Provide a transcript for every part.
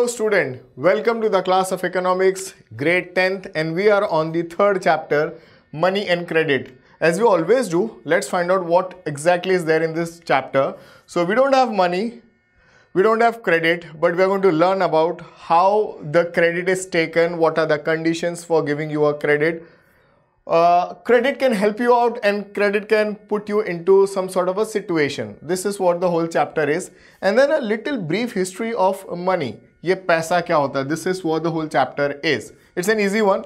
Hello student, welcome to the class of economics, grade 10th, and we are on the third chapter, money and credit. As we always do, let's find out what exactly is there in this chapter. So we don't have money, we don't have credit, but we are going to learn about how the credit is taken, what are the conditions for giving you a credit. Credit can help you out and credit can put you into some sort of a situation. This is what the whole chapter is. And then a little brief history of money. ये पैसा क्या होता है? This is what the whole chapter is. It's an easy one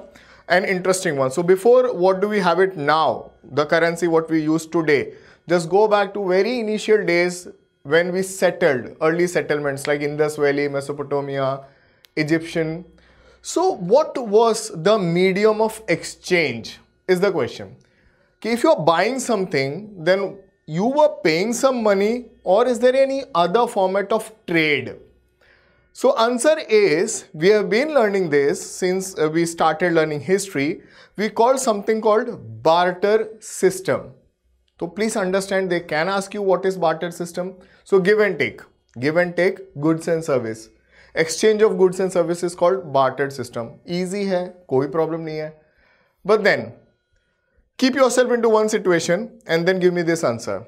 and interesting one. So before, what do we have it now? The currency what we use today. Just go back to very initial days when we settled, early settlements like Indus Valley, Mesopotamia, Egyptian. So what was the medium of exchange? Is the question. Okay, if you are buying something, then you were paying some money, or is there any other format of trade? So answer is, we have been learning this since we started learning history. We call something called barter system. So please understand, they can ask you what is barter system. So give and take, goods and service. Exchange of goods and services called barter system. Easy है, कोई problem नहीं है. But then, keep yourself into one situation and then give me this answer.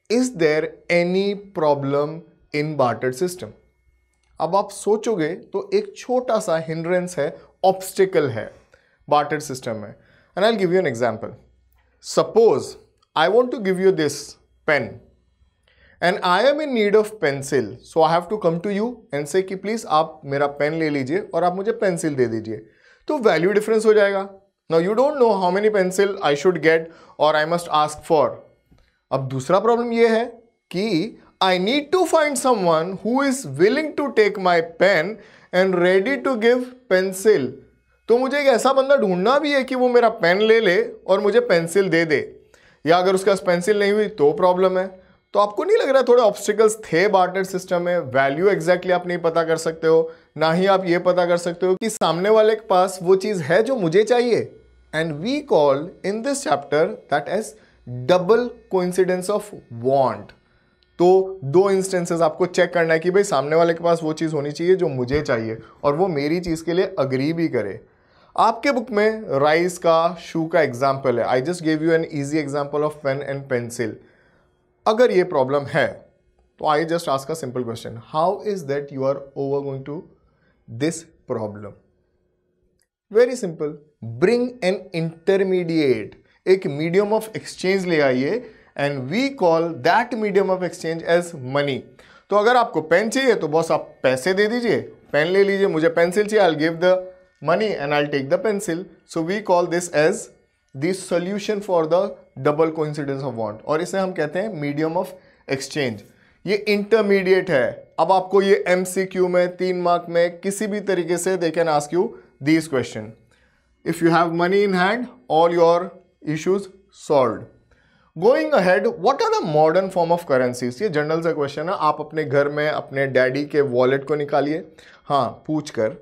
Is there any problem in barter system? अब आप सोचोगे तो एक छोटा सा hindrance है, obstacle है barter system में. And I'll give you an example. Suppose I want to give you this pen and I am in need of pencil. So I have to come to you and say कि please आप मेरा pen ले लीजिए और आप मुझे pencil दे दीजिए. तो value difference हो जाएगा. Now you don't know how many pencil I should get or I must ask for. अब दूसरा प्रॉब्लम ये है कि I need to find someone who is willing to take my pen and ready to give pencil. तो मुझे एक ऐसा बंदा ढूंढना भी है कि वो मेरा पेन ले ले और मुझे पेंसिल दे दे. या अगर उसके पास पेंसिल नहीं हुई तो प्रॉब्लम है. तो आपको नहीं लग रहा थोड़े ऑब्स्टिकल्स थे बार्टर सिस्टम में? वैल्यू एग्जैक्टली आप नहीं पता कर सकते हो, ना ही आप ये पता कर सकते हो कि सामने वाले के पास वो चीज है जो मुझे चाहिए. And we call in this chapter that as double coincidence of want. तो दो इंस्टेंसेस आपको चेक करना है कि भाई सामने वाले के पास वो चीज होनी चाहिए जो मुझे चाहिए और वो मेरी चीज के लिए अग्री भी करे. आपके बुक में राइस का, शू का एग्जाम्पल है. I just give you an easy example of pen and pencil. अगर ये प्रॉब्लम है तो I just ask a simple question, how is that you are over going to this problem? Very simple, bring an intermediate, एक medium of exchange ले आइए and we call that medium of exchange as money. तो अगर आपको pen चाहिए तो boss आप पैसे दे दीजिए, पेन ले लीजिए. मुझे पेंसिल चाहिए, I will give the money and I will take the pencil. So we call this as the solution for the double coincidence of want, और इसे हम कहते हैं मीडियम ऑफ एक्सचेंज. ये इंटरमीडिएट है. अब आपको ये MCQ में 3 मार्क में किसी भी तरीके से they can ask you this question. If you have money in hand, all your issues solved. Going ahead, what are the modern form of currencies? ये जनरल सा क्वेश्चन है. आप अपने घर में अपने डैडी के वॉलेट को निकालिए, हाँ पूछ कर,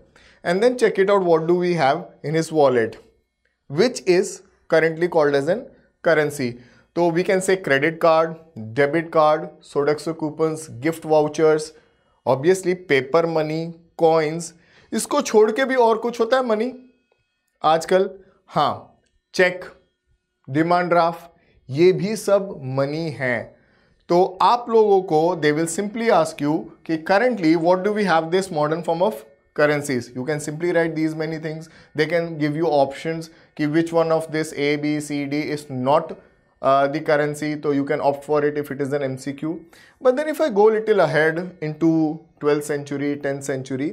and then check it out what do we have in his wallet which is currently called as an currency. So we can say credit card, debit card, Sodexo coupons, gift vouchers, obviously paper money, coins. इसको छोड़ के भी और कुछ होता है money आजकल? हाँ, चेक, डिमांड ड्राफ्ट, ये भी सब मनी है. तो आप लोगों को they will simply ask you कि currently what do we have this modern form of currencies? You can simply write these many things. They can give you options कि which one of this A, B, C, D is not the currency. So you can opt for it if it is an MCQ. But then if I go little ahead into 12th century, 10th century,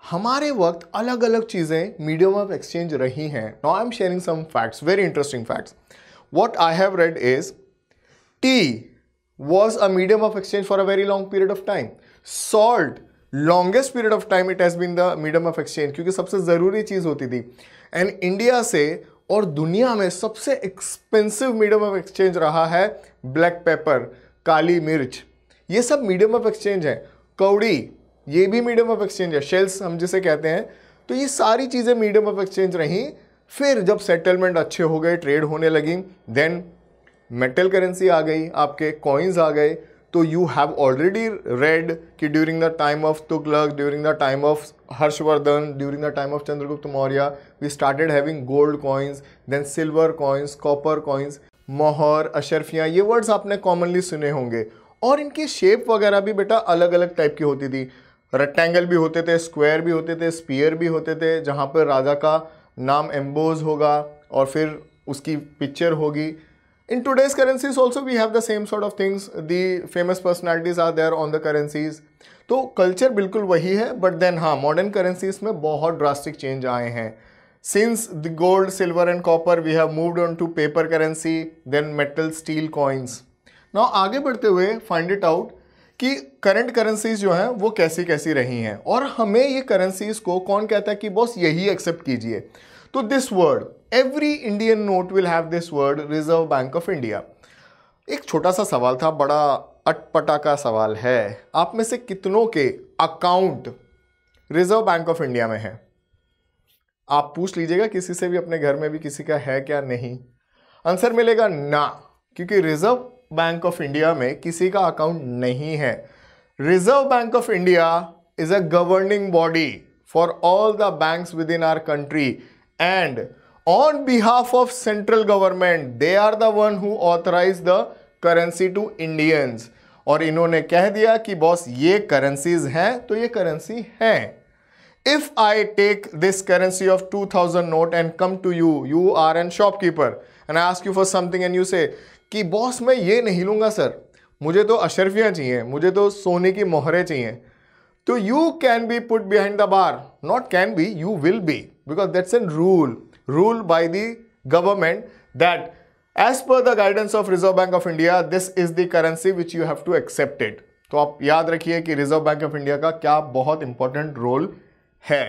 हमारे वक्त अलग अलग चीज़ें medium of exchange रही हैं. Now I am sharing some facts, very interesting facts. What I have read is tea was a medium of exchange for a very long period of time. Salt, longest period of time it has been the medium of exchange, क्योंकि सबसे ज़रूरी चीज़ होती थी. And India से और दुनिया में सबसे एक्सपेंसिव मीडियम ऑफ एक्सचेंज रहा है ब्लैक पेपर, काली मिर्च. ये सब मीडियम ऑफ एक्सचेंज है. कौड़ी, ये भी मीडियम ऑफ एक्सचेंज है. शेल्स हम जिसे कहते हैं. तो ये सारी चीज़ें मीडियम ऑफ एक्सचेंज रहीं. फिर जब सेटलमेंट अच्छे हो गए, ट्रेड होने लगी, देन मेटल करेंसी आ गई, आपके कॉइन्स आ गए. तो यू हैव ऑलरेडी रेड कि during the time of Tughlaq, during the time of Harshavardhan, during the time of Chandragupta Maurya, we started having gold coins, then silver coins, copper coins, मोहर, अशरफियाँ, ये वर्ड्स आपने कॉमनली सुने होंगे। और इनकी शेप वगैरह भी बेटा अलग अलग टाइप की होती थी। रेक्टेंगल भी होते थे, स्क्वायर भी होते थे, स्पीयर भी होते थे, जहाँ पर राजा का नाम एम्बोज होगा और फिर उसकी पिक्चर होगी। In today's currencies also we have the same sort of things. The famous personalities are there on the currencies. तो कल्चर बिल्कुल वही है, बट देन हाँ मॉडर्न करेंसीज में बहुत ड्रास्टिक चेंज आए हैं। Since the gold, silver and copper we have moved on to paper currency, then metal, steel coins. Now आगे बढ़ते हुए फाइंड इट आउट कि करंट करेंसीज जो हैं वो कैसी कैसी रही हैं और हमें ये करेंसीज को कौन कहता है कि बॉस यही एक्सेप्ट कीजिए। तो this word, every Indian note will have this word reserve bank of India. एक छोटा सा सवाल था, बड़ा अटपटा का सवाल है, आप में से कितनों के account reserve bank of India में है? आप पूछ लीजिएगा किसी से भी, अपने घर में भी किसी का है क्या, नहीं। आंसर मिलेगा ना, क्योंकि रिजर्व बैंक ऑफ इंडिया में किसी का अकाउंट नहीं है। Reserve bank of India is a governing body for all the banks within our country and on behalf of central government they are the one who authorize the currency to Indians। और इन्होंने कह दिया कि boss ये currencies हैं तो ये currency हैं। If I take this currency of 2000 note and come to you, you are an shopkeeper and I ask you for something and you say कि बॉस मैं ये नहीं लूँगा सर, मुझे तो अशरफियाँ चाहिए, मुझे तो सोने की मोहरें चाहिए, तो you can be put behind the bar, not can be, you will be, because that's a rule by the government that as per the guidance of Reserve Bank of India, this is the currency which you have to accept it। तो आप याद रखिए कि reserve bank of India का क्या बहुत important role है।